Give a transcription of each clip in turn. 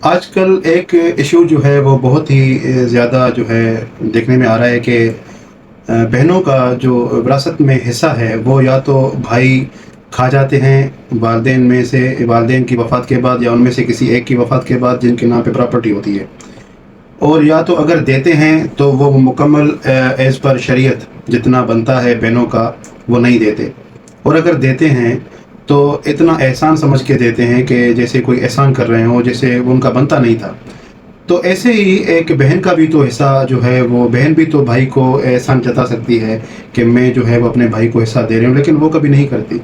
آج کل ایک ایشو جو ہے وہ بہت ہی زیادہ جو ہے دیکھنے میں آ رہا ہے کہ بہنوں کا جو وراثت میں حصہ ہے وہ یا تو بھائی کھا جاتے ہیں والدین میں سے، والدین کی وفات کے بعد یا ان میں سے کسی ایک کی وفات کے بعد جن کے نام پہ پراپرٹی ہوتی ہے، اور یا تو اگر دیتے ہیں تو وہ مکمل ایز پر شریعت جتنا بنتا ہے بہنوں کا وہ نہیں دیتے، اور اگر دیتے ہیں تو اتنا احسان سمجھ کے دیتے ہیں کہ جیسے کوئی احسان کر رہے ہوں، جیسے وہ ان کا بنتا نہیں تھا۔ تو ایسے ہی ایک بہن کا بھی تو حصہ جو ہے، وہ بہن بھی تو بھائی کو احسان جتا سکتی ہے کہ میں جو ہے وہ اپنے بھائی کو حصہ دے رہی ہوں، لیکن وہ کبھی نہیں کرتی۔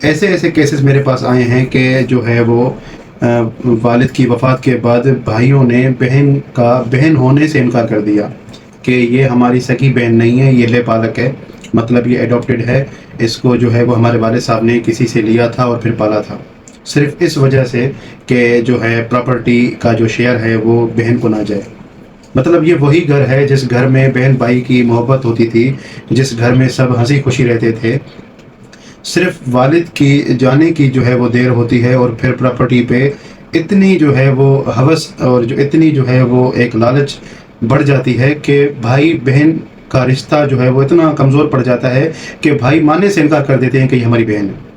ایسے ایسے کیسز میرے پاس آئے ہیں کہ جو ہے وہ والد کی وفات کے بعد بھائیوں نے بہن ہونے سے انکار کر دیا کہ یہ ہماری سگی بہن نہیں ہے، یہ لے پالک ہے، مطلب یہ ایڈاپٹڈ ہے، اس کو جو ہے وہ ہمارے والد صاحب نے کسی سے لیا تھا اور پھر پالا تھا، صرف اس وجہ سے کہ جو ہے پراپرٹی کا جو شیئر ہے وہ بہن کو نہ جائے۔ مطلب یہ وہی گھر ہے جس گھر میں بہن بھائی کی محبت ہوتی تھی، جس گھر میں سب ہنسی خوشی رہتے تھے، صرف والد کی جانے کی جو ہے وہ دیر ہوتی ہے اور پھر پراپرٹی پہ اتنی جو ہے وہ ہوس اور جو اتنی جو ہے وہ ایک لالچ بڑھ جاتی ہے کہ بھائی بہن کا رشتہ جو ہے وہ اتنا کمزور پڑ جاتا ہے کہ بھائی ماننے سے انکار کر دیتے ہیں کہ یہ ہماری بہن ہے۔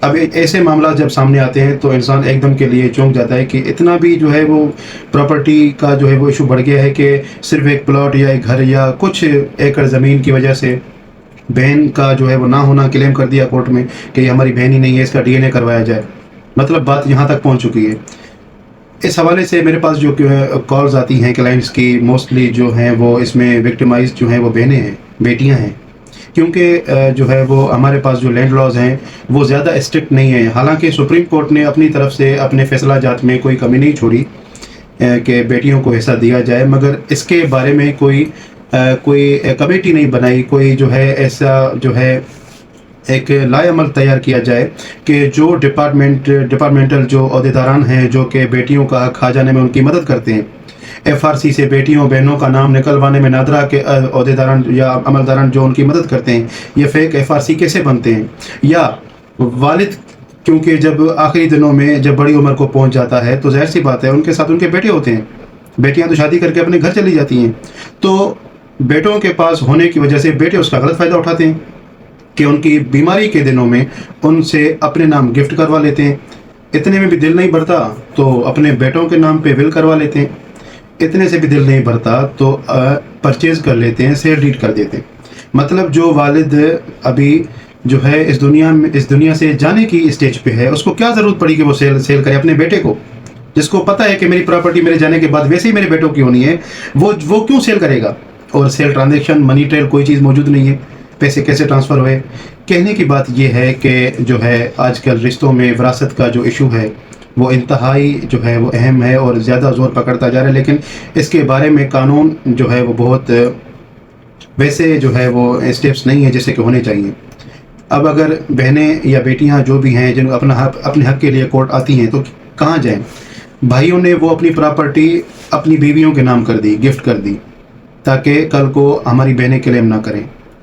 اب ایسے معاملات جب سامنے آتے ہیں تو انسان ایک دم کے لیے چونک جاتا ہے کہ اتنا بھی جو ہے وہ پراپرٹی کا جو ہے وہ ایشو بڑھ گیا ہے کہ صرف ایک پلاٹ یا ایک گھر یا کچھ ایکڑ زمین کی وجہ سے بہن کا جو ہے وہ نہ ہونا کلیم کر دیا کورٹ میں کہ یہ ہماری بہن ہی نہیں ہے، اس کا ڈی این اے کروایا جائے۔ مطلب بات یہاں تک پہنچ چکی ہے۔ اس حوالے سے میرے پاس جو کالز آتی ہیں کلائنٹس کی، موسٹلی جو ہیں وہ اس میں وکٹمائز جو ہیں وہ بہنیں ہیں، بیٹیاں ہیں، کیونکہ جو ہے وہ ہمارے پاس جو لینڈ لاز ہیں وہ زیادہ اسٹرکٹ نہیں ہیں۔ حالانکہ سپریم کورٹ نے اپنی طرف سے اپنے فیصلہ جات میں کوئی کمی نہیں چھوڑی کہ بیٹیوں کو حصہ دیا جائے، مگر اس کے بارے میں کوئی کمیٹی نہیں بنائی، کوئی جو ہے ایسا جو ہے ایک لائے عمل تیار کیا جائے کہ جو ڈپارٹمنٹل جو عہدیداران ہیں جو کہ بیٹیوں کا حق کھا جانے میں ان کی مدد کرتے ہیں، ایف آر سی سے بیٹیوں بہنوں کا نام نکلوانے میں نادرا کے عہدیداران یا عملداران جو ان کی مدد کرتے ہیں، یہ فیک ایف آر سی کیسے بنتے ہیں؟ یا والد، کیونکہ جب آخری دنوں میں جب بڑی عمر کو پہنچ جاتا ہے تو ظاہر سی بات ہے ان کے ساتھ ان کے بیٹے ہوتے ہیں، بیٹیاں تو شادی کر کے اپنے گھر چلی جاتی ہیں، تو بیٹوں کے پاس ہونے کی وجہ سے بیٹے اس کا غلط فائدہ اٹھاتے ہیں کہ ان کی بیماری کے دنوں میں ان سے اپنے نام گفٹ کروا لیتے ہیں، اتنے میں بھی دل نہیں بھرتا تو اپنے بیٹوں کے نام پہ ول کروا لیتے ہیں، اتنے سے بھی دل نہیں بھرتا تو پرچیز کر لیتے ہیں، سیل ڈیڈ کر دیتے ہیں۔ مطلب جو والد ابھی جو ہے اس دنیا سے جانے کی اسٹیج پہ ہے، اس کو کیا ضرورت پڑی کہ وہ سیل کرے اپنے بیٹے کو، جس کو پتہ ہے کہ میری پراپرٹی میرے جانے کے بعد ویسے ہی میرے بیٹوں کی ہونی ہے، وہ کیوں سیل کرے گا؟ اور سیل ٹرانزیکشن، منی ٹریل کوئی چیز موجود نہیں ہے، پیسے کیسے ٹرانسفر ہوئے؟ کہنے کی بات یہ ہے کہ جو ہے آج کل رشتوں میں وراثت کا جو ایشو ہے وہ انتہائی جو ہے وہ اہم ہے اور زیادہ زور پکڑتا جا رہا ہے، لیکن اس کے بارے میں قانون جو ہے وہ بہت ویسے جو ہے وہ اسٹیپس نہیں ہیں جیسے کہ ہونے چاہیے۔ اب اگر بہنیں یا بیٹیاں جو بھی ہیں جن کو اپنے حق کے لیے کورٹ آتی ہیں تو کہاں جائیں؟ بھائیوں نے وہ اپنی پراپرٹی اپنی بیویوں کے نام کر دی، گفٹ کر دی، تاکہ کل کو ہماری بہنیں کلیم نہ کریں۔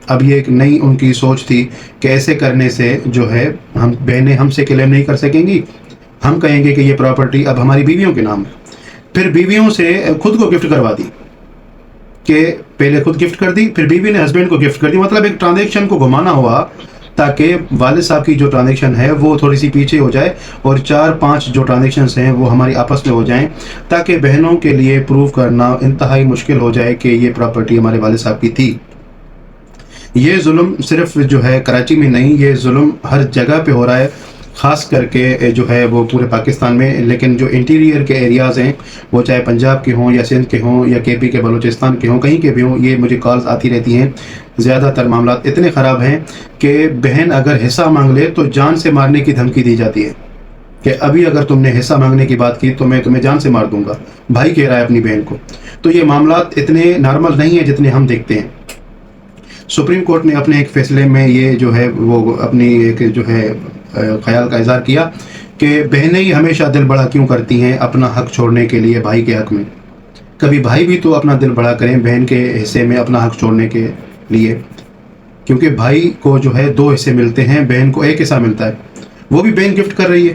اب یہ ایک نئی ان کی سوچ تھی کہ ایسے کرنے سے جو ہے بہنیں ہم سے کلیم نہیں کر سکیں گی، ہم کہیں گے کہ یہ پراپرٹی اب ہماری بیویوں کے نام ہے، پھر بیویوں سے خود کو گفٹ کروا دی کہ پہلے خود گفٹ کر دی، پھر بیوی نے ہسبینڈ کو گفٹ کر دی۔ مطلب ایک ٹرانزیکشن کو گھمانا ہوا تاکہ والد صاحب کی جو ٹرانزیکشن ہے وہ تھوڑی سی پیچھے ہو جائے اور 4-5 جو ٹرانزیکشنز ہیں وہ ہماری آپس میں ہو جائیں، تاکہ بہنوں کے لیے پروو کرنا انتہائی مشکل ہو جائے کہ یہ پراپرٹی ہمارے والد صاحب کی تھی۔ یہ ظلم صرف جو ہے کراچی میں نہیں، یہ ظلم ہر جگہ پہ ہو رہا ہے، خاص کر کے جو ہے وہ پورے پاکستان میں، لیکن جو انٹیریئر کے ایریاز ہیں وہ چاہے پنجاب کے ہوں یا سندھ کے ہوں یا کے پی کے بلوچستان کے ہوں، کہیں کے بھی ہوں، یہ مجھے کالز آتی رہتی ہیں۔ زیادہ تر معاملات اتنے خراب ہیں کہ بہن اگر حصہ مانگ لے تو جان سے مارنے کی دھمکی دی جاتی ہے کہ ابھی اگر تم نے حصہ مانگنے کی بات کی تو میں تمہیں جان سے مار دوں گا، بھائی کہہ رہا ہے اپنی بہن کو۔ تو یہ معاملات اتنے نارمل نہیں ہیں جتنے ہم دیکھتے ہیں۔ سپریم کورٹ نے اپنے ایک فیصلے میں یہ جو ہے وہ اپنی ایک جو ہے خیال کا اظہار کیا کہ بہنیں ہی ہمیشہ دل بڑا کیوں کرتی ہیں اپنا حق چھوڑنے کے لیے بھائی کے حق میں؟ کبھی بھائی بھی تو اپنا دل بڑا کریں بہن کے حصے میں اپنا حق چھوڑنے کے لیے، کیونکہ بھائی کو جو ہے 2 حصے ملتے ہیں، بہن کو 1 حصہ ملتا ہے، وہ بھی بہن گفٹ کر رہی ہے۔